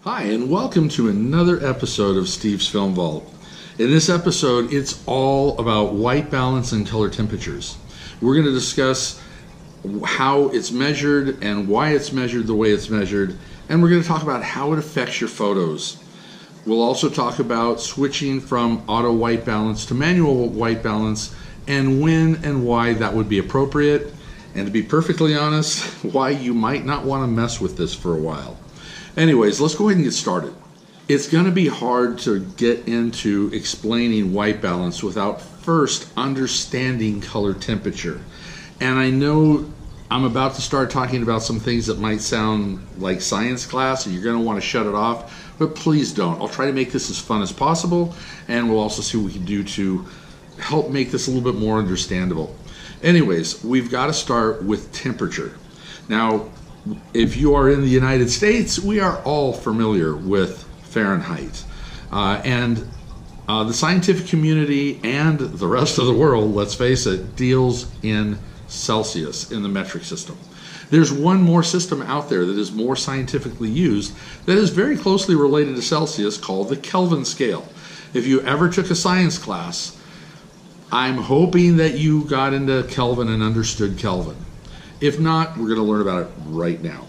Hi, and welcome to another episode of Steve's Film Vault. In this episode, it's all about white balance and color temperatures. We're going to discuss how it's measured and why it's measured the way it's measured, and we're going to talk about how it affects your photos. We'll also talk about switching from auto white balance to manual white balance and when and why that would be appropriate, and to be perfectly honest, why you might not want to mess with this for a while. Anyways, let's go ahead and get started. It's going to be hard to get into explaining white balance without first understanding color temperature. And I know I'm about to start talking about some things that might sound like science class and you're going to want to shut it off, but please don't. I'll try to make this as fun as possible, and we'll also see what we can do to help make this a little bit more understandable. Anyways, we've got to start with temperature. Now, if you are in the United States, we are all familiar with Fahrenheit. The scientific community and the rest of the world, let's face it, deals in Celsius in the metric system. There's one more system out there that is more scientifically used that is very closely related to Celsius, called the Kelvin scale. If you ever took a science class, I'm hoping that you got into Kelvin and understood Kelvin. If not, we're going to learn about it right now.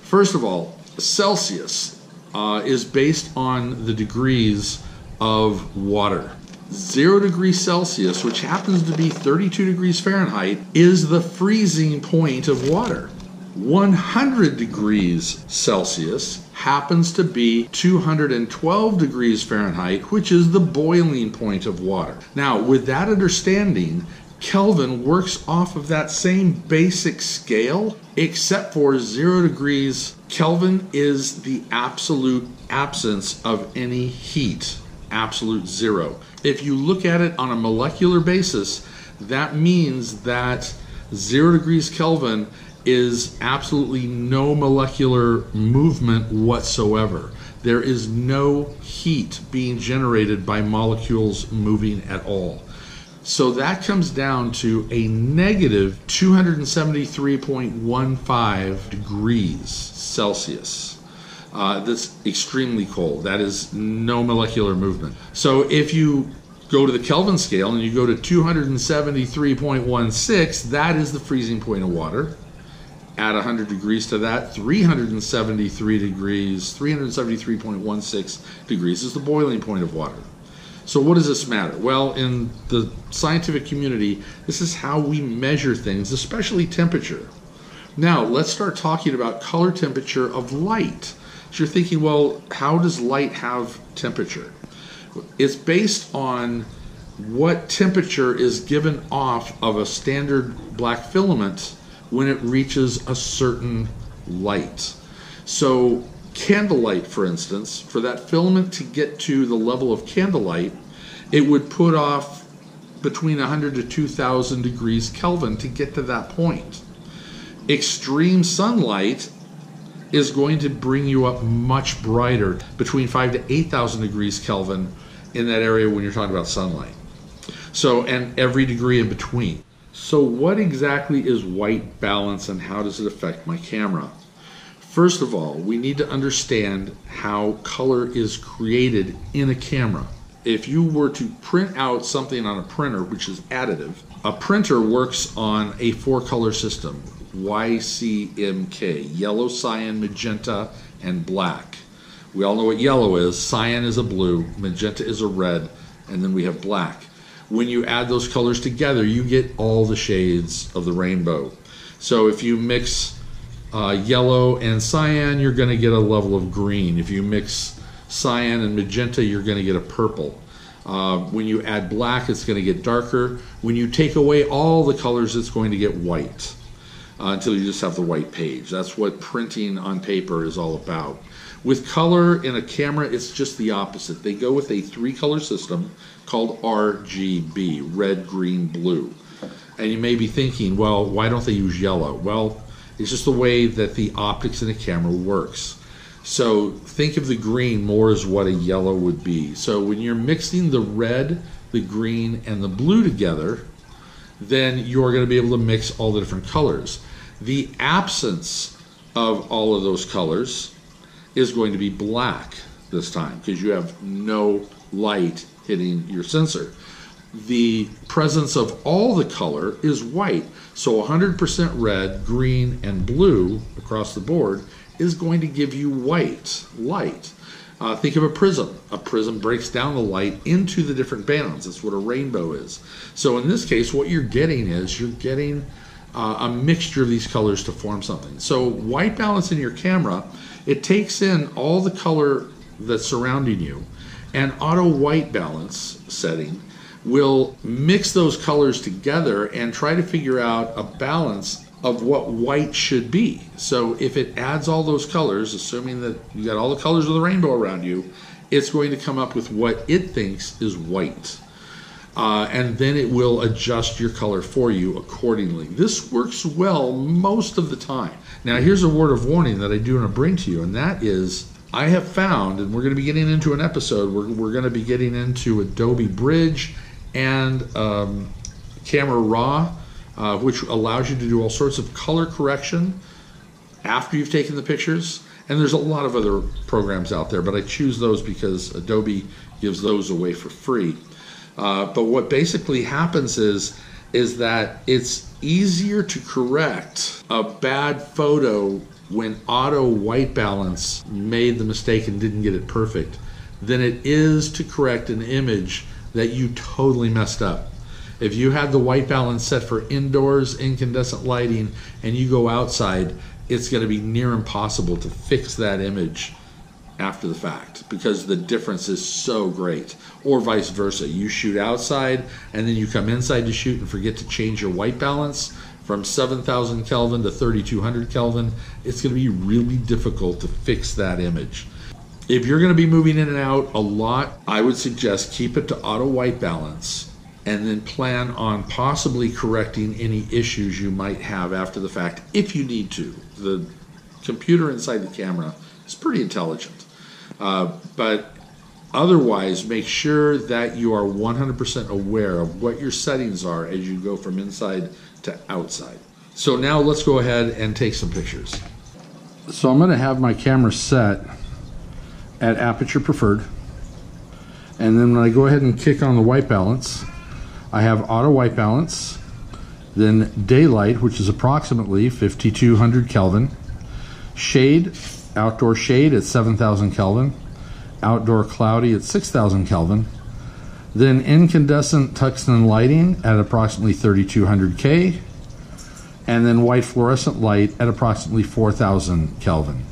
First of all, Celsius is based on the degrees of water. 0 degrees Celsius, which happens to be 32 degrees Fahrenheit, is the freezing point of water. 100 degrees Celsius happens to be 212 degrees Fahrenheit, which is the boiling point of water. Now, with that understanding, Kelvin works off of that same basic scale, except for 0 degrees Kelvin is the absolute absence of any heat, absolute zero. If you look at it on a molecular basis, that means that 0 degrees Kelvin is absolutely no molecular movement whatsoever. There is no heat being generated by molecules moving at all. So that comes down to a negative 273.15 degrees Celsius. That's extremely cold. That is no molecular movement. So if you go to the Kelvin scale and you go to 273.16, that is the freezing point of water. Add 100 degrees to that, 373.16 degrees is the boiling point of water. So what does this matter? Well, in the scientific community, this is how we measure things, especially temperature. Now, let's start talking about color temperature of light. So you're thinking, well, how does light have temperature? It's based on what temperature is given off of a standard black filament when it reaches a certain light. So candlelight, for instance, for that filament to get to the level of candlelight, it would put off between 100 to 2000 degrees Kelvin to get to that point. Extreme sunlight is going to bring you up much brighter, between 5 to 8,000 degrees Kelvin in that area when you're talking about sunlight. So, and every degree in between. So what exactly is white balance and how does it affect my camera? First of all, we need to understand how color is created in a camera. If you were to print out something on a printer, which is additive, a printer works on a 4-color system, YCMK, yellow, cyan, magenta, and black. We all know what yellow is. Cyan is a blue, magenta is a red, and then we have black. When you add those colors together, you get all the shades of the rainbow. So if you mix yellow and cyan, you're going to get a level of green. If you mix cyan and magenta, you're going to get a purple. When you add black, it's going to get darker. When you take away all the colors, it's going to get white until you just have the white page. That's what printing on paper is all about. With color in a camera, it's just the opposite. They go with a 3-color system called RGB, red, green, blue. And you may be thinking, well, why don't they use yellow? Well, it's just the way that the optics in a camera works. So think of the green more as what a yellow would be. So when you're mixing the red, the green, and the blue together, then you're going to be able to mix all the different colors. The absence of all of those colors is going to be black this time because you have no light hitting your sensor. The presence of all the color is white. So 100% red, green, and blue across the board is going to give you white light. Think of a prism. A prism breaks down the light into the different bands. That's what a rainbow is. So in this case, what you're getting is a mixture of these colors to form something. So white balance in your camera, it takes in all the color that's surrounding you, and auto white balance setting will mix those colors together and try to figure out a balance of what white should be. So if it adds all those colors, assuming that you got all the colors of the rainbow around you, it's going to come up with what it thinks is white. And then it will adjust your color for you accordingly. This works well most of the time. Now here's a word of warning that I do want to bring to you, and that is, I have found, and we're going to be getting into an episode, we're going to be getting into Adobe Bridge and Camera Raw, which allows you to do all sorts of color correction after you've taken the pictures. And there's a lot of other programs out there, but I choose those because Adobe gives those away for free. But what basically happens is that it's easier to correct a bad photo when auto white balance made the mistake and didn't get it perfect than it is to correct an image that you totally messed up. If you had the white balance set for indoors incandescent lighting and you go outside, it's going to be near impossible to fix that image after the fact because the difference is so great. Or vice versa. You shoot outside and then you come inside to shoot and forget to change your white balance from 7,000 Kelvin to 3,200 Kelvin. It's going to be really difficult to fix that image. If you're going to be moving in and out a lot, I would suggest keep it to auto white balance and then plan on possibly correcting any issues you might have after the fact if you need to. The computer inside the camera is pretty intelligent. But otherwise, make sure that you are 100% aware of what your settings are as you go from inside to outside. So now let's go ahead and take some pictures. So I'm going to have my camera set at aperture preferred. And then when I go ahead and kick on the white balance, I have auto white balance, then daylight, which is approximately 5,200 Kelvin, shade, outdoor shade at 7,000 Kelvin, outdoor cloudy at 6,000 Kelvin, then incandescent tungsten lighting at approximately 3,200 K, and then white fluorescent light at approximately 4,000 Kelvin.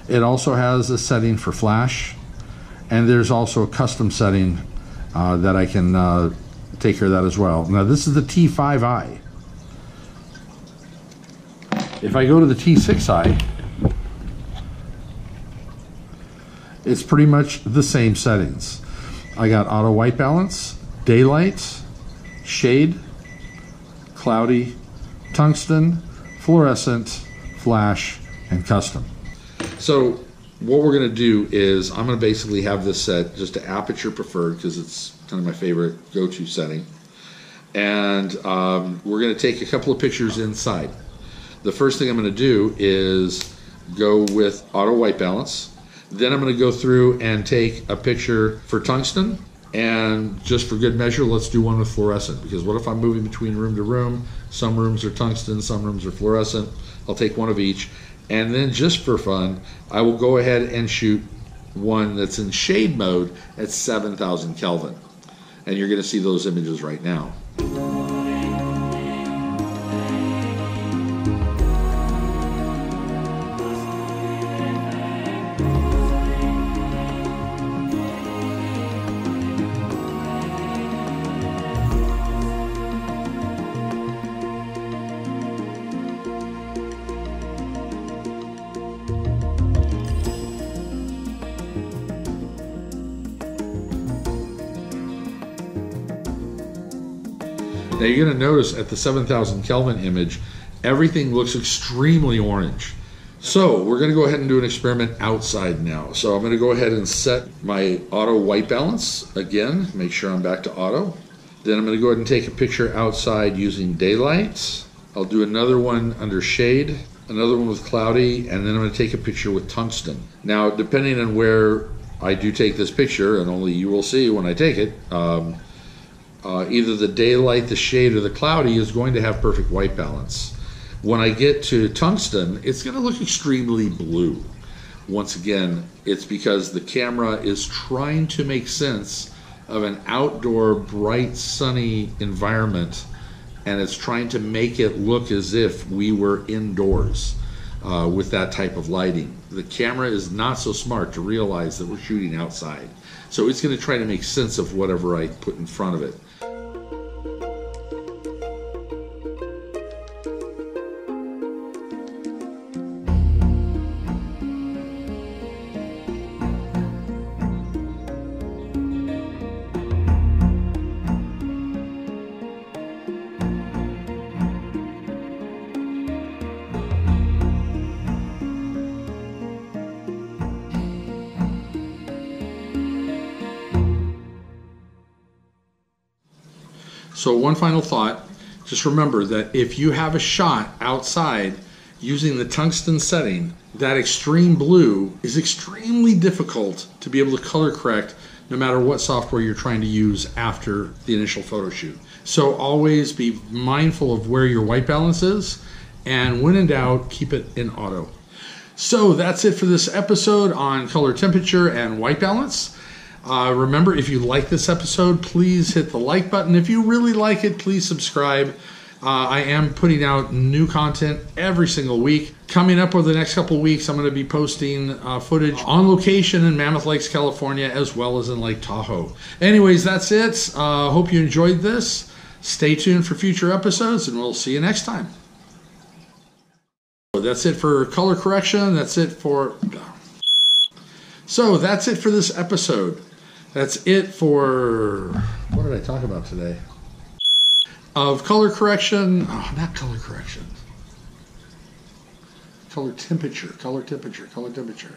It also has a setting for flash, and there's also a custom setting that I can take care of that as well. Now this is the T5i. If I go to the T6i, it's pretty much the same settings. I got auto white balance, daylight, shade, cloudy, tungsten, fluorescent, flash, and custom. So what we're going to do is I'm going to basically have this set just to aperture preferred because it's kind of my favorite go-to setting. And we're going to take a couple of pictures inside. The first thing I'm going to do is go with auto white balance. Then I'm going to go through and take a picture for tungsten, and just for good measure, let's do one with fluorescent, because what if I'm moving between room to room? Some rooms are tungsten, some rooms are fluorescent. I'll take one of each, and then just for fun, I will go ahead and shoot one that's in shade mode at 7,000 Kelvin. And you're going to see those images right now. Now you're going to notice at the 7,000 Kelvin image, everything looks extremely orange. So we're going to go ahead and do an experiment outside now. So I'm going to go ahead and set my auto white balance again, make sure I'm back to auto. Then I'm going to go ahead and take a picture outside using daylight. I'll do another one under shade, another one with cloudy, and then I'm going to take a picture with tungsten. Now, depending on where I do take this picture, and only you will see when I take it, either the daylight, the shade, or the cloudy is going to have perfect white balance. When I get to tungsten, it's going to look extremely blue. Once again, it's because the camera is trying to make sense of an outdoor, bright, sunny environment, and it's trying to make it look as if we were indoors with that type of lighting. The camera is not so smart to realize that we're shooting outside, so it's going to try to make sense of whatever I put in front of it. So one final thought, just remember that if you have a shot outside using the tungsten setting, that extreme blue is extremely difficult to be able to color correct no matter what software you're trying to use after the initial photo shoot. So always be mindful of where your white balance is, and when in doubt, keep it in auto. So that's it for this episode on color temperature and white balance. Remember, if you like this episode, please hit the like button. If you really like it, please subscribe. I am putting out new content every single week. Coming up over the next couple of weeks, I'm going to be posting footage on location in Mammoth Lakes, California, as well as in Lake Tahoe. Anyways, that's it. Hope you enjoyed this. Stay tuned for future episodes, and we'll see you next time. That's it for color correction. That's it for... So that's it for this episode. That's it for... What did I talk about today? Of color correction. Oh, not color correction. Color temperature. Color temperature. Color temperature.